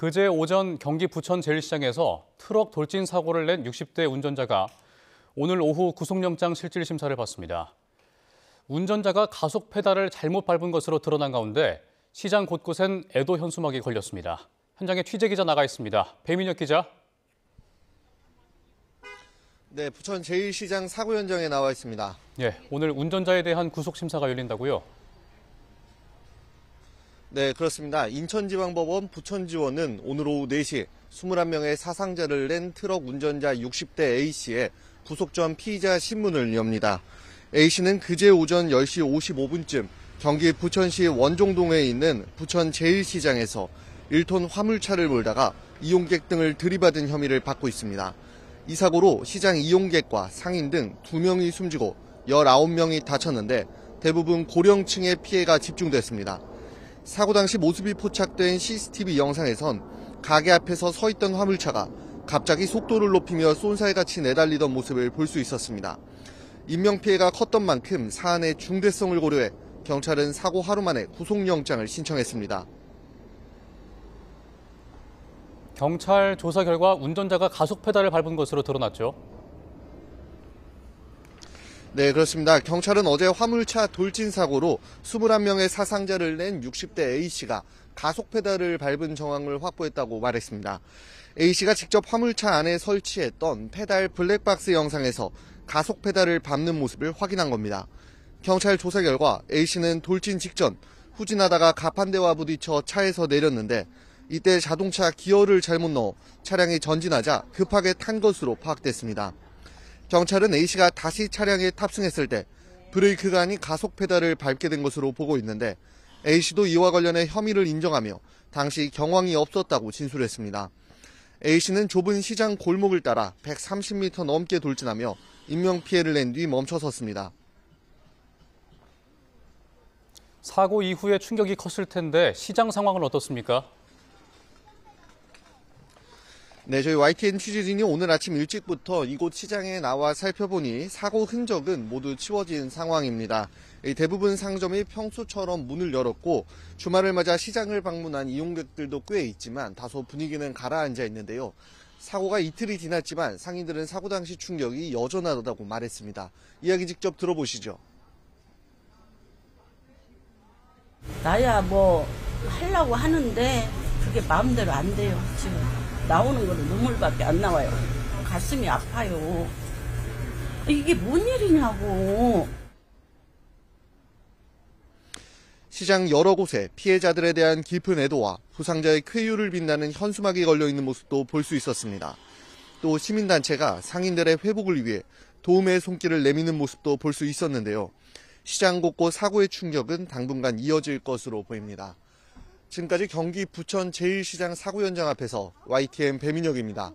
그제 오전 경기 부천 제일시장에서 트럭 돌진 사고를 낸 60대 운전자가 오늘 오후 구속영장 실질 심사를 받습니다. 운전자가 가속 페달을 잘못 밟은 것으로 드러난 가운데 시장 곳곳엔 애도 현수막이 걸렸습니다. 현장에 취재기자 나가 있습니다. 배민혁 기자. 네, 부천 제일시장 사고 현장에 나와 있습니다. 오늘 운전자에 대한 구속 심사가 열린다고요? 네, 그렇습니다. 인천지방법원 부천지원은 오늘 오후 4시 21명의 사상자를 낸 트럭 운전자 60대 A씨의 구속 전 피의자 신문을 엽니다. A씨는 그제 오전 10시 55분쯤 경기 부천시 원종동에 있는 부천 제일시장에서 1톤 화물차를 몰다가 이용객 등을 들이받은 혐의를 받고 있습니다. 이 사고로 시장 이용객과 상인 등 2명이 숨지고 19명이 다쳤는데 대부분 고령층의 피해가 집중됐습니다. 사고 당시 모습이 포착된 CCTV 영상에선 가게 앞에서 서 있던 화물차가 갑자기 속도를 높이며 쏜살같이 내달리던 모습을 볼 수 있었습니다. 인명피해가 컸던 만큼 사안의 중대성을 고려해 경찰은 사고 하루 만에 구속영장을 신청했습니다. 경찰 조사 결과 운전자가 가속 페달을 밟은 것으로 드러났죠. 네, 그렇습니다. 경찰은 어제 화물차 돌진 사고로 21명의 사상자를 낸 60대 A씨가 가속 페달을 밟은 정황을 확보했다고 말했습니다. A씨가 직접 화물차 안에 설치했던 페달 블랙박스 영상에서 가속 페달을 밟는 모습을 확인한 겁니다. 경찰 조사 결과 A씨는 돌진 직전 후진하다가 가판대와 부딪혀 차에서 내렸는데 이때 자동차 기어를 잘못 넣어 차량이 전진하자 급하게 탄 것으로 파악됐습니다. 경찰은 A씨가 다시 차량에 탑승했을 때 브레이크가 아닌 가속 페달을 밟게 된 것으로 보고 있는데 A씨도 이와 관련해 혐의를 인정하며 당시 경황이 없었다고 진술했습니다. A씨는 좁은 시장 골목을 따라 130m 넘게 돌진하며 인명피해를 낸 뒤 멈춰섰습니다. 사고 이후에 충격이 컸을 텐데 시장 상황은 어떻습니까? 네, 저희 YTN 취재진이 오늘 아침 일찍부터 이곳 시장에 나와 살펴보니 사고 흔적은 모두 치워진 상황입니다. 대부분 상점이 평소처럼 문을 열었고 주말을 맞아 시장을 방문한 이용객들도 꽤 있지만 다소 분위기는 가라앉아 있는데요. 사고가 이틀이 지났지만 상인들은 사고 당시 충격이 여전하다고 말했습니다. 이야기 직접 들어보시죠. 나야 뭐 하려고 하는데 그게 마음대로 안 돼요. 지금 나오는 거는 눈물밖에 안 나와요. 가슴이 아파요. 이게 뭔 일이냐고. 시장 여러 곳에 피해자들에 대한 깊은 애도와 부상자의 쾌유를 빛나는 현수막이 걸려있는 모습도 볼 수 있었습니다. 또 시민단체가 상인들의 회복을 위해 도움의 손길을 내미는 모습도 볼 수 있었는데요. 시장 곳곳 사고의 충격은 당분간 이어질 것으로 보입니다. 지금까지 경기 부천 제일시장 사고 현장 앞에서 YTN 배민혁입니다.